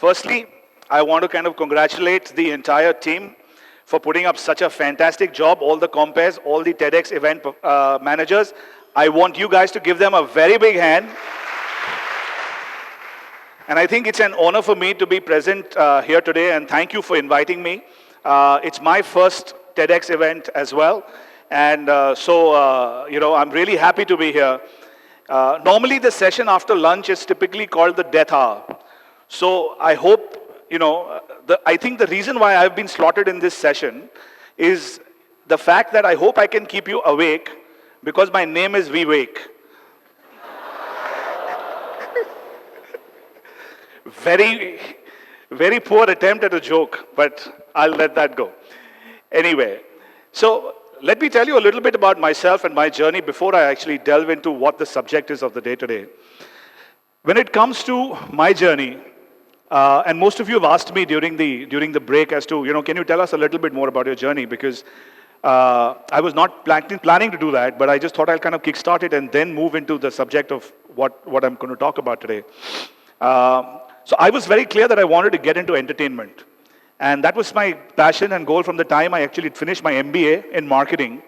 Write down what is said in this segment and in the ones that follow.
Firstly, I want to kind of congratulate the entire team for putting up such a fantastic job, all the compares, all the TEDx event managers. I want you guys to give them a very big hand. And I think it's an honor for me to be present here today, and thank you for inviting me. It's my first TEDx event as well, and I'm really happy to be here. Normally the session after lunch is typically called the death hour. So I hope, I think the reason why I've been slotted in this session is the fact that I hope I can keep you awake because my name is Vivek. Very, very poor attempt at a joke, but I'll let that go. Anyway, so let me tell you a little bit about myself and my journey before I actually delve into what the subject is of the day today. When it comes to my journey, and most of you have asked me during the break as to, can you tell us a little bit more about your journey? Because I was not planning to do that, but I just thought I'll kind of kickstart it and then move into the subject of what I'm going to talk about today. So I was very clear that I wanted to get into entertainment. And that was my passion and goal from the time I actually finished my MBA in marketing.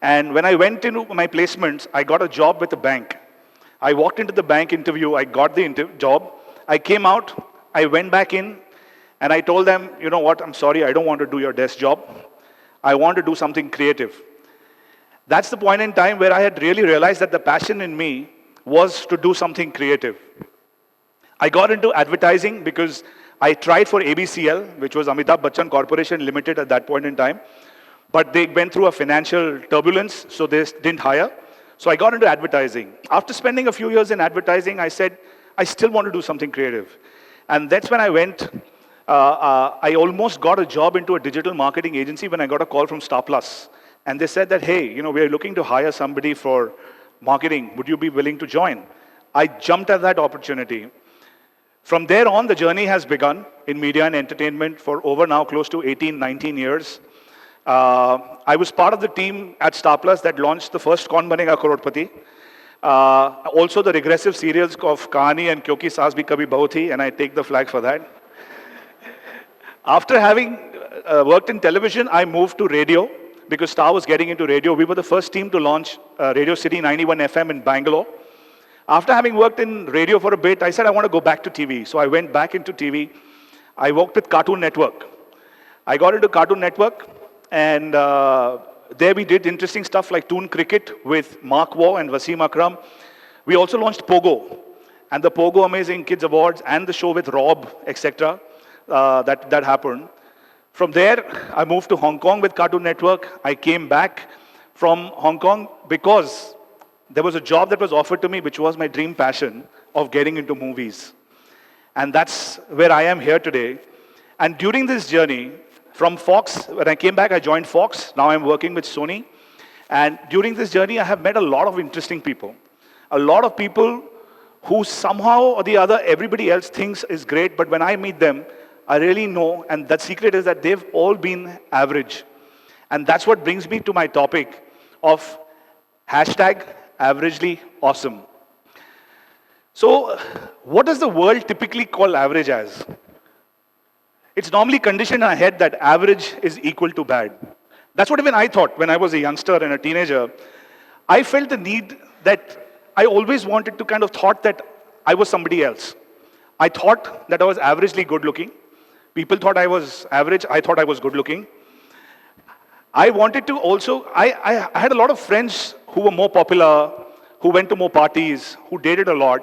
And when I went into my placements, I got a job with a bank. I walked into the bank interview, I got the job. I came out, I went back in, and I told them, you know what, I'm sorry, I don't want to do your desk job. I want to do something creative. That's the point in time where I had really realized that the passion in me was to do something creative. I got into advertising because I tried for ABCL, which was Amitabh Bachchan Corporation Limited at that point in time. But they went through a financial turbulence, so they didn't hire. So I got into advertising. After spending a few years in advertising, I said, I still want to do something creative. And that's when I went, I almost got a job into a digital marketing agency when I got a call from Star Plus. And they said that, hey, we're looking to hire somebody for marketing. Would you be willing to join? I jumped at that opportunity. From there on, the journey has begun in media and entertainment for over now close to 18, 19 years. I was part of the team at Star Plus that launched the first Kaun Banega Crorepati. Also the regressive serials of Kahani and Kyonki Saas Bhi Kabhi Bahu Thi, and I take the flag for that. After having worked in television, I moved to radio because Star was getting into radio. We were the first team to launch Radio City 91 FM in Bangalore. After having worked in radio for a bit, I said I want to go back to TV. So I went back into TV. I worked with Cartoon Network. I got into Cartoon Network, and there we did interesting stuff like Toon Cricket with Mark Waugh and Wasim Akram. We also launched Pogo, and the Pogo Amazing Kids Awards, and the show with Rob, etc. That happened. From there, I moved to Hong Kong with Cartoon Network. I came back from Hong Kong because there was a job that was offered to me, which was my dream passion of getting into movies. And that's where I am here today. And during this journey, from Fox, when I came back, I joined Fox. Now I'm working with Sony. And during this journey, I have met a lot of interesting people. A lot of people who somehow or the other, everybody else thinks is great, but when I meet them, I really know, and that secret is that they've all been average. And that's what brings me to my topic of #averagely awesome. So, what does the world typically call average as? It's normally conditioned in our head that average is equal to bad. That's what even I thought when I was a youngster and a teenager. I felt the need that I always wanted to kind of thought that I was somebody else. I thought that I was averagely good looking. People thought I was average. I thought I was good looking. I wanted to also, I had a lot of friends who were more popular, who went to more parties, who dated a lot,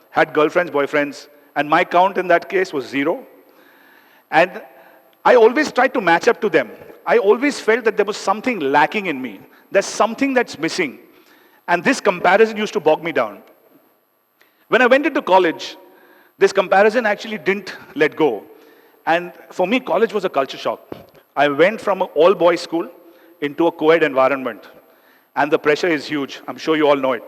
had girlfriends, boyfriends, and my count in that case was 0. And I always tried to match up to them. I always felt that there was something lacking in me. There's something that's missing. And this comparison used to bog me down. When I went into college, this comparison actually didn't let go. And for me, college was a culture shock. I went from an all-boys school into a co-ed environment. And the pressure is huge. I'm sure you all know it.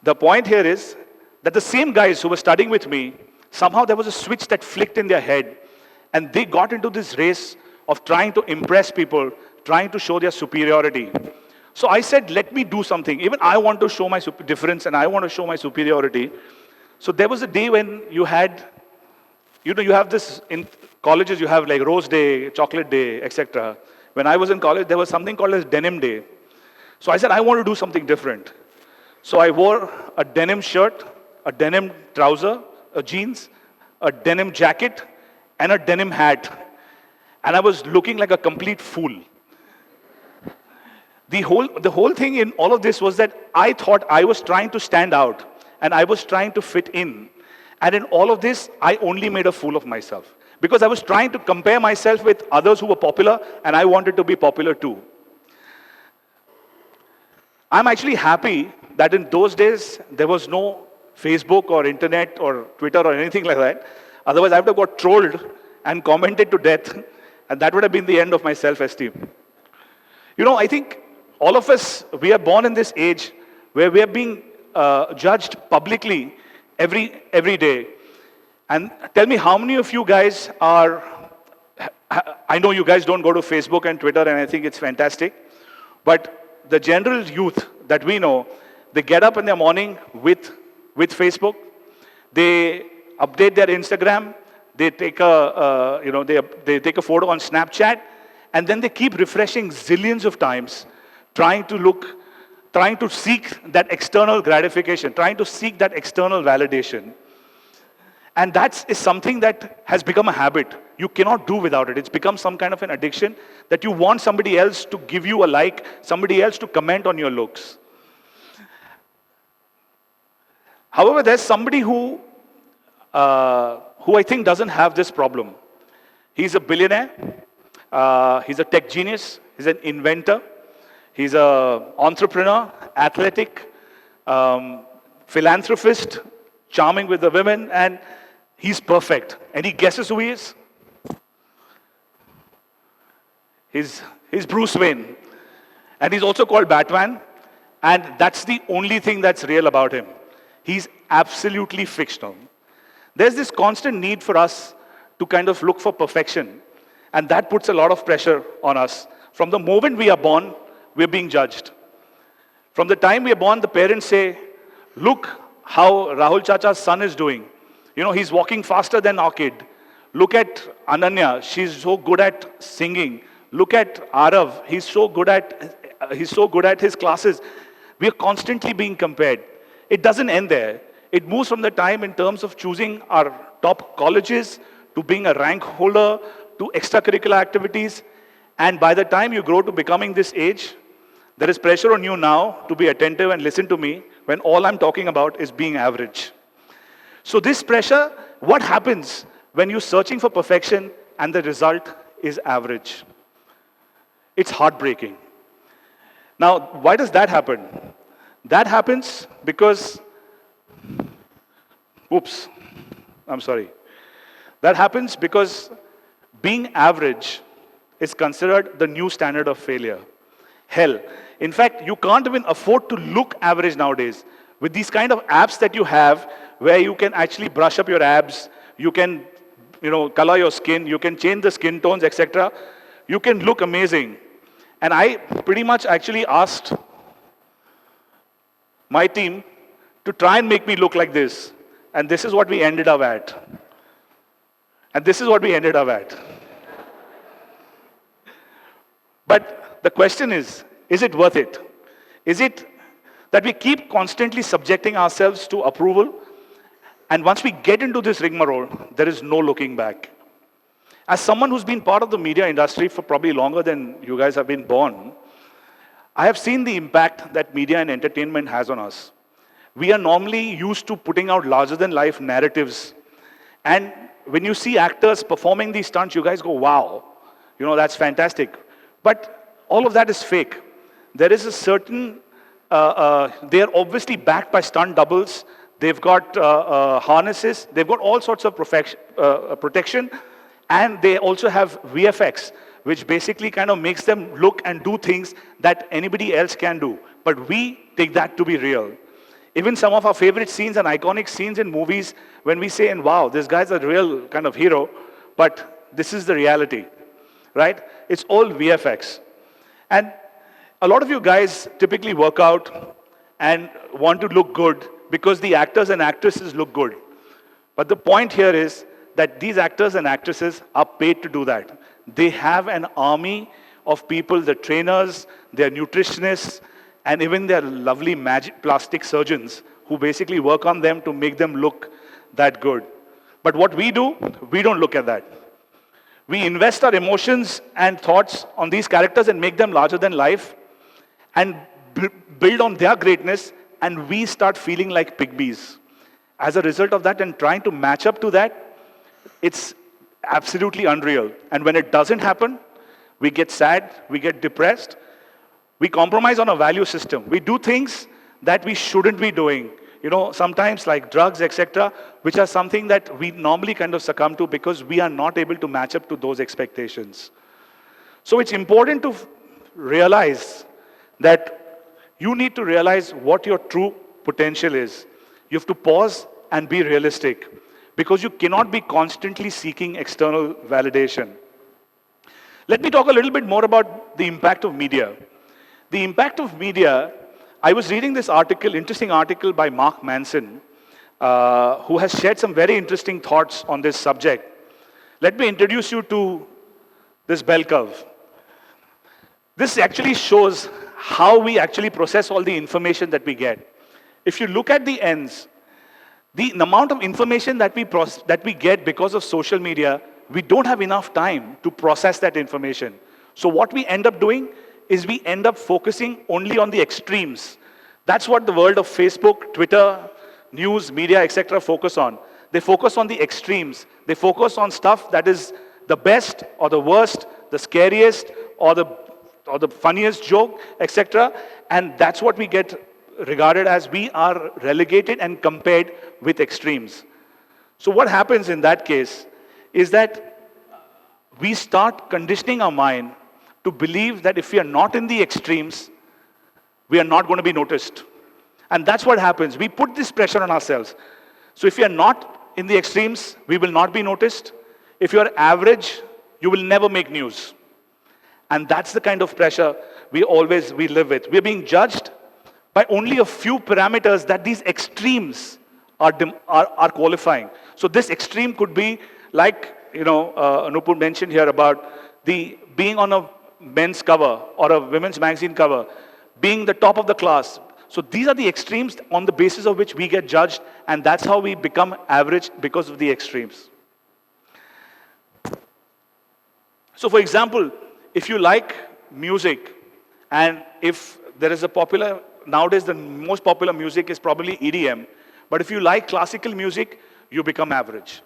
The point here is that the same guys who were studying with me, somehow there was a switch that flicked in their head. And they got into this race of trying to impress people, trying to show their superiority. So I said, let me do something. Even I want to show my difference and I want to show my superiority. So there was a day when you had You know, you have this, in colleges you have like Rose Day, Chocolate Day, etc. When I was in college, there was something called as Denim Day. So I said, I want to do something different. So I wore a denim shirt, a denim trouser, a jeans, a denim jacket, and a denim hat. And I was looking like a complete fool. The whole thing in all of this was that I thought I was trying to stand out, and I was trying to fit in. And in all of this, I only made a fool of myself. Because I was trying to compare myself with others who were popular, and I wanted to be popular too. I'm actually happy that in those days, there was no Facebook or internet or Twitter or anything like that. Otherwise, I would have got trolled and commented to death, and that would have been the end of my self-esteem. You know, I think all of us, we are born in this age where we are being judged publicly every day. And tell me, how many of you guys are, I know you guys don't go to Facebook and Twitter, and I think it's fantastic, but the general youth that we know, they get up in the morning with Facebook, they update their Instagram, they take a, they take a photo on Snapchat, and then they keep refreshing zillions of times, trying to seek that external gratification, trying to seek that external validation. And that is something that has become a habit. You cannot do without it. It's become some kind of an addiction that you want somebody else to give you a like, somebody else to comment on your looks. However, there's somebody who I think doesn't have this problem. He's a billionaire. He's a tech genius. He's an inventor. He's an entrepreneur, athletic, philanthropist, charming with the women, and he's perfect. Any guesses who he is? He's Bruce Wayne. And he's also called Batman, and that's the only thing that's real about him. He's absolutely fictional. There's this constant need for us to kind of look for perfection, and that puts a lot of pressure on us. From the moment we are born, we're being judged. From the time we are born, the parents say, look how Rahul Chacha's son is doing. You know, he's walking faster than our kid. Look at Ananya, she's so good at singing. Look at Arav, he's so good at his classes. We are constantly being compared. It doesn't end there. It moves from the time in terms of choosing our top colleges, to being a rank holder, to extracurricular activities. And by the time you grow to becoming this age, there is pressure on you now to be attentive and listen to me when all I'm talking about is being average. So this pressure, what happens when you're searching for perfection and the result is average? It's heartbreaking. Now, why does that happen? That happens because, That happens because being average is considered the new standard of failure. Hell, in fact, you can't even afford to look average nowadays. With these kind of apps that you have, where you can actually brush up your abs, you can, color your skin, you can change the skin tones, etc. You can look amazing. And I pretty much actually asked my team to try and make me look like this. And this is what we ended up at. But the question is it worth it? Is it that we keep constantly subjecting ourselves to approval, and once we get into this rigmarole, there is no looking back? As someone who's been part of the media industry for probably longer than you guys have been born, I have seen the impact that media and entertainment has on us. We are normally used to putting out larger-than-life narratives, and when you see actors performing these stunts, you guys go, wow, that's fantastic. But all of that is fake. There is a certain, they are obviously backed by stunt doubles. They've got harnesses. They've got all sorts of protection. And they also have VFX, which basically kind of makes them look and do things that anybody else can do. But we take that to be real. Even some of our favorite scenes and iconic scenes in movies, when we say, and wow, this guy's a real kind of hero, but this is the reality, right? It's all VFX. And a lot of you guys typically work out and want to look good because the actors and actresses look good. But the point here is that these actors and actresses are paid to do that. They have an army of people, the trainers, their nutritionists, and even their lovely magic plastic surgeons who basically work on them to make them look that good. But what we do, we don't look at that. We invest our emotions and thoughts on these characters and make them larger than life and build on their greatness, and we start feeling like pygmies. As a result of that and trying to match up to that, it's absolutely unreal. And when it doesn't happen, we get sad, we get depressed, we compromise on a value system. We do things that we shouldn't be doing. You know, sometimes like drugs, etc., which are something that we normally kind of succumb to because we are not able to match up to those expectations. So it's important to realize that you need to realize what your true potential is. You have to pause and be realistic because you cannot be constantly seeking external validation. Let me talk a little bit more about the impact of media. The impact of media, I was reading this article, interesting article by Mark Manson, who has shared some very interesting thoughts on this subject. Let me introduce you to this bell curve. This actually shows how we actually process all the information that we get. If you look at the ends, the amount of information that we get because of social media, we don't have enough time to process that information. So what we end up doing is we end up focusing only on the extremes. That's what the world of Facebook, Twitter, news, media, etc. focus on. They focus on the extremes. They focus on stuff that is the best or the worst, the scariest or the funniest joke, etc. And that's what we get regarded as we are relegated and compared with extremes. So what happens in that case is that we start conditioning our mind to believe that if we are not in the extremes, we are not going to be noticed. And that's what happens. We put this pressure on ourselves. So if you are not in the extremes, we will not be noticed. If you are average, you will never make news. And that's the kind of pressure we live with. We are being judged by only a few parameters that these extremes are qualifying. So this extreme could be like, Anupur mentioned here about the being on a men's cover or a women's magazine cover, being the top of the class. So these are the extremes on the basis of which we get judged, and that's how we become average because of the extremes. So for example, if you like music, and if there is a popular, nowadays the most popular music is probably EDM, but if you like classical music, you become average.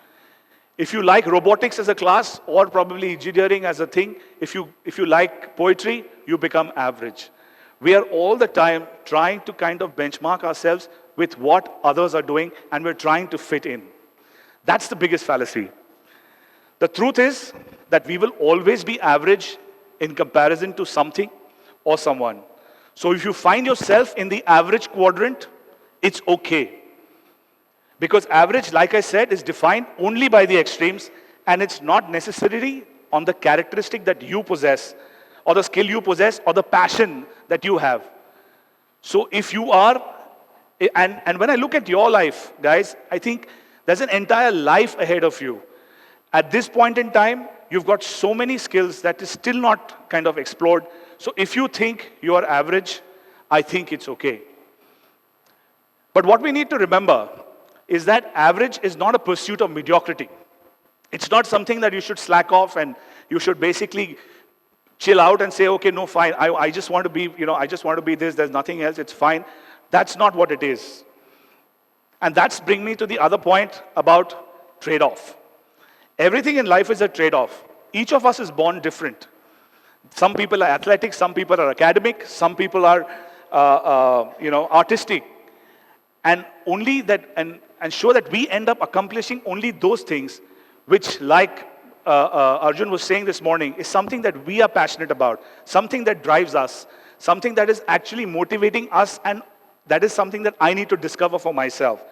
If you like robotics as a class, or probably engineering as a thing, if you like poetry, you become average. We are all the time trying to kind of benchmark ourselves with what others are doing, and we're trying to fit in. That's the biggest fallacy. The truth is that we will always be average in comparison to something or someone. So if you find yourself in the average quadrant, it's okay. Because average, like I said, is defined only by the extremes, and it's not necessarily on the characteristic that you possess, or the skill you possess, or the passion that you have. So if you are, and when I look at your life, guys, I think there's an entire life ahead of you. At this point in time, you've got so many skills that is still not kind of explored. So if you think you are average, I think it's okay. But what we need to remember is that average is not a pursuit of mediocrity. It's not something that you should slack off and you should basically chill out and say, okay, no, fine, I just want to be, I just want to be this, there's nothing else, it's fine. That's not what it is. And that's bring me to the other point about trade-off. Everything in life is a trade-off. Each of us is born different. Some people are athletic, some people are academic, some people are, artistic. And only that, and show that we end up accomplishing only those things which, like Arjun was saying this morning, is something that we are passionate about, something that drives us, something that is actually motivating us, and that is something that I need to discover for myself.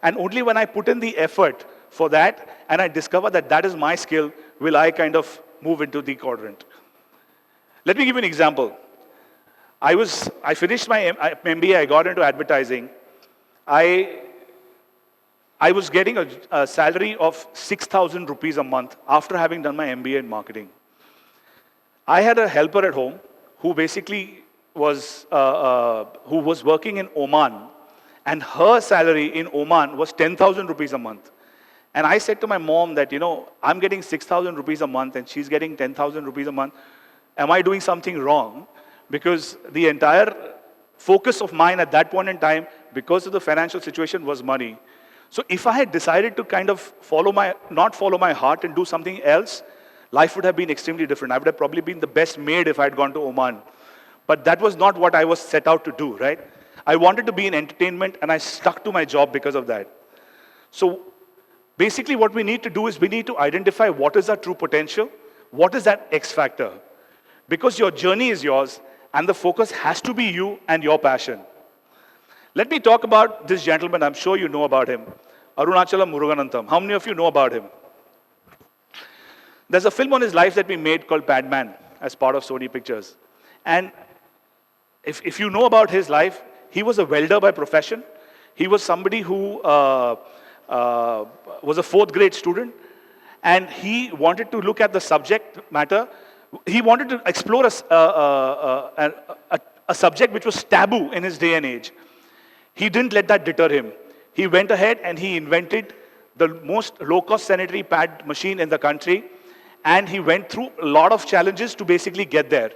And only when I put in the effort for that, and I discover that that is my skill, will I kind of move into the quadrant. Let me give you an example. I finished my MBA, I got into advertising. I I was getting a salary of 6,000 rupees a month after having done my MBA in marketing. I had a helper at home who basically was working in Oman, and her salary in Oman was 10,000 rupees a month. And I said to my mom that, I'm getting 6,000 rupees a month and she's getting 10,000 rupees a month. Am I doing something wrong? Because the entire focus of mine at that point in time, because of the financial situation, was money. So if I had decided to kind of not follow my heart and do something else, life would have been extremely different. I would have probably been the best maid if I had gone to Oman. But that was not what I was set out to do, right? I wanted to be in entertainment and I stuck to my job because of that. So basically what we need to do is we need to identify what is our true potential, what is that X factor. Because your journey is yours and the focus has to be you and your passion. Let me talk about this gentleman. I'm sure you know about him. Arunachala Murugan. How many of you know about him? There's a film on his life that we made called Padman as part of Sony Pictures. And if you know about his life, he was a welder by profession. He was somebody who was a 4th grade student. And he wanted to look at the subject matter. He wanted to explore a subject which was taboo in his day and age. He didn't let that deter him. He went ahead and he invented the most low-cost sanitary pad machine in the country. And he went through a lot of challenges to basically get there.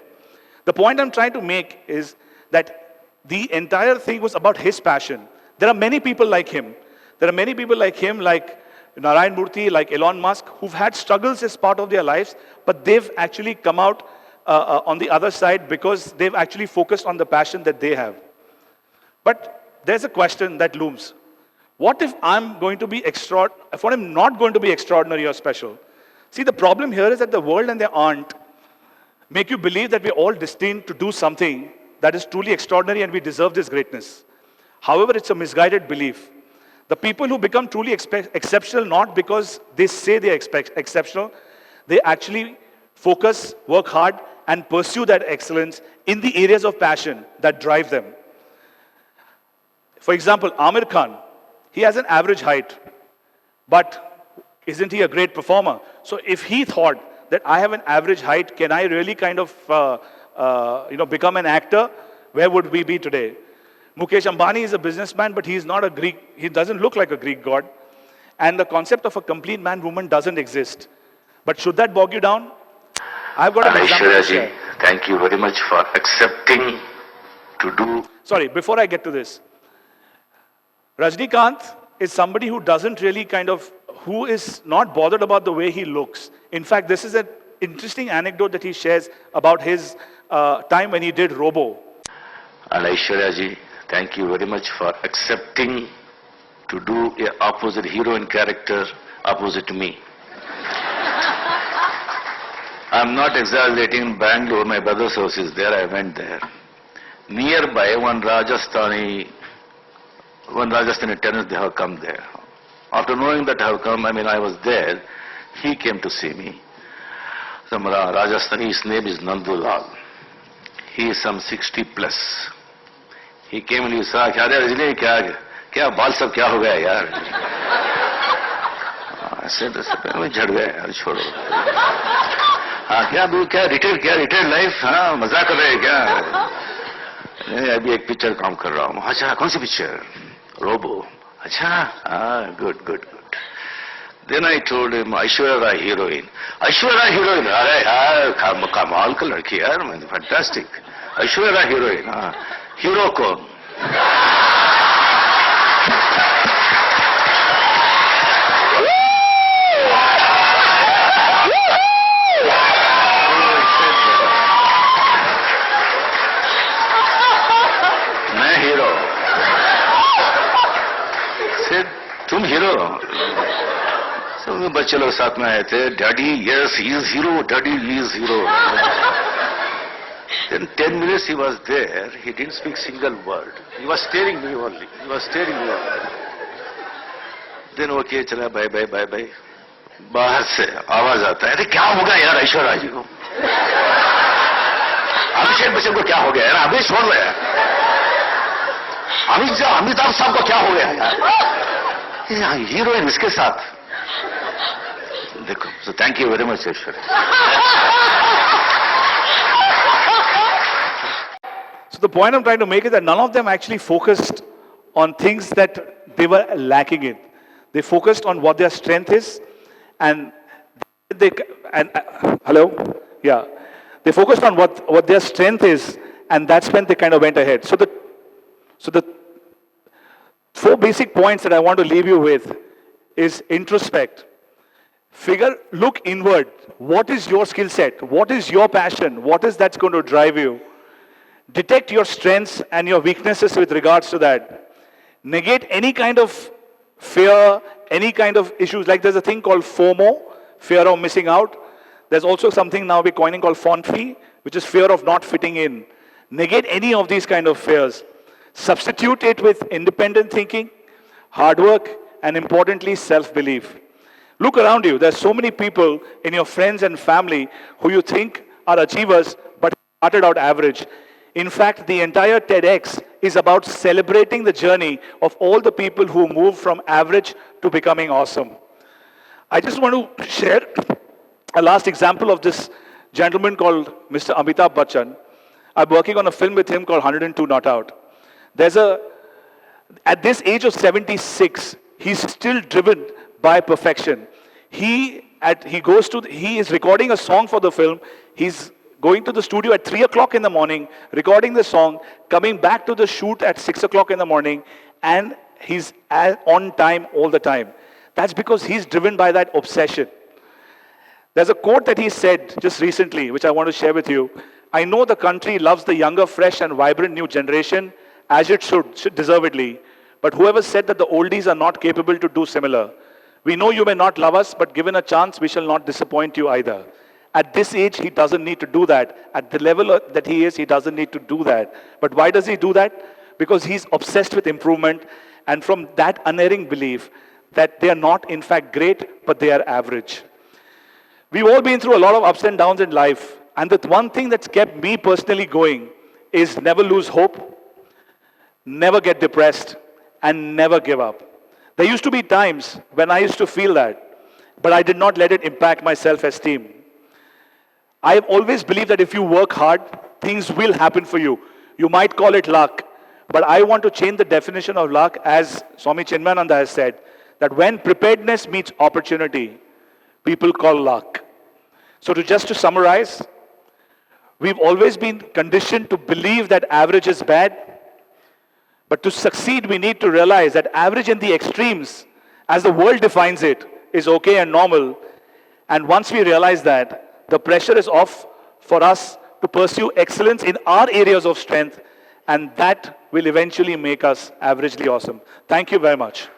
The point I'm trying to make is that the entire thing was about his passion. There are many people like him. There are many people like him, like Narayan Murthy, like Elon Musk, who've had struggles as part of their lives, but they've actually come out on the other side because they've actually focused on the passion that they have. But there's a question that looms. What if I'm going to be if I'm not going to be extraordinary or special? See, the problem here is that the world and their aunt make you believe that we're all destined to do something that is truly extraordinary and we deserve this greatness. However, it's a misguided belief. The people who become truly exceptional, not because they say they're exceptional, they actually focus, work hard, and pursue that excellence in the areas of passion that drive them. For example, Aamir Khan, he has an average height, but isn't he a great performer? So if he thought that I have an average height, can I really kind of become an actor? Where would we be today? Mukesh Ambani is a businessman, but he's not a Greek. He doesn't look like a Greek god. And the concept of a complete man-woman doesn't exist. But should that bog you down? I've got an example to share. Thank you very much for accepting to do. Sorry, before I get to this. Rajnikant is somebody who doesn't really who is not bothered about the way he looks. In fact, this is an interesting anecdote that he shares about his time when he did Robo. And Aishwarya ji, thank you very much for accepting to do an opposite heroine character opposite to me. I'm not exaggerating. In Bangalore, my brother's house is there. I went there. Nearby, one Rajasthani tennis, they have come there. After knowing that I have come, I was there, he came to see me. Some Rajasthani, his name is Nandulal. He is some 60 plus. He came and he said, kya baal sab kya ho gaya yaar? I said, मैं झड़ गया यार, छोड़ो. क्या retire life, हाँ मजाक कर रहे हैं क्या? नहीं, अभी एक पिक्चर काम कर रहा हूँ. अच्छा, कौन सी picture? Robo. Acha, good. Then I told him, Aishwarya Rai heroine. Aishwarya Rai heroine, अरे कमाल का लड़की यार, fantastic. Aishwarya Rai heroine, hero कौन? मैं हीरो. तुम हीरो. सब बच्चे लोग साथ में आए थे. Daddy, yes, he is hero. Daddy, he is hero. Then 10 minutes he was there. He didn't speak single word. He was staring me only. Then okay, चला bye. बाहर से आवाज आता है, अरे क्या होगा यार ऐश्वर्या जी को? अभिषेक बच्चन को क्या हो गया यार? अभी छोड़ रहे हैं. अमिताभ साहब को क्या हो गया यार? हीरोइन इसके साथ देखो. So thank you very much, Ishwar. So the point I'm trying to make is that none of them actually focused on things that they were lacking in. They focused on what their strength is, and hello, yeah, they focused on what their strength is, and that's when they kind of went ahead. So the four basic points that I want to leave you with is introspect. Look inward. What is your skill set? What is your passion? What is that's going to drive you? Detect your strengths and your weaknesses with regards to that. Negate any kind of fear, any kind of issues. Like there's a thing called FOMO, fear of missing out. There's also something now we're coining called FONFI, which is fear of not fitting in. Negate any of these kind of fears. Substitute it with independent thinking, hard work, and importantly, self-belief. Look around you. There's so many people in your friends and family who you think are achievers, but started out average. In fact, the entire TEDx is about celebrating the journey of all the people who moved from average to becoming awesome. I just want to share a last example of this gentleman called Mr. Amitabh Bachchan. I'm working on a film with him called 102 Not Out. At this age of 76, he's still driven by perfection. He is recording a song for the film. He's going to the studio at 3 o'clock in the morning, recording the song, coming back to the shoot at 6 o'clock in the morning, and he's on time all the time. That's because he's driven by that obsession. There's a quote that he said just recently, which I want to share with you. I know the country loves the younger, fresh, and vibrant new generation, as it should deservedly. But whoever said that the oldies are not capable to do similar? We know you may not love us, but given a chance, we shall not disappoint you either. At this age, he doesn't need to do that. At the level that he is, he doesn't need to do that. But why does he do that? Because he's obsessed with improvement, and from that unerring belief that they are not, in fact, great, but they are average. We've all been through a lot of ups and downs in life, and the one thing that's kept me personally going is never lose hope, never get depressed, and never give up. There used to be times when I used to feel that, but I did not let it impact my self-esteem. I have always believed that if you work hard, things will happen for you. You might call it luck, but I want to change the definition of luck, as Swami Chinmayananda has said, that when preparedness meets opportunity, people call luck. So just to summarize, we've always been conditioned to believe that average is bad. But to succeed, we need to realize that average in the extremes, as the world defines it, is okay and normal. And once we realize that, the pressure is off for us to pursue excellence in our areas of strength, and that will eventually make us averagely awesome. Thank you very much.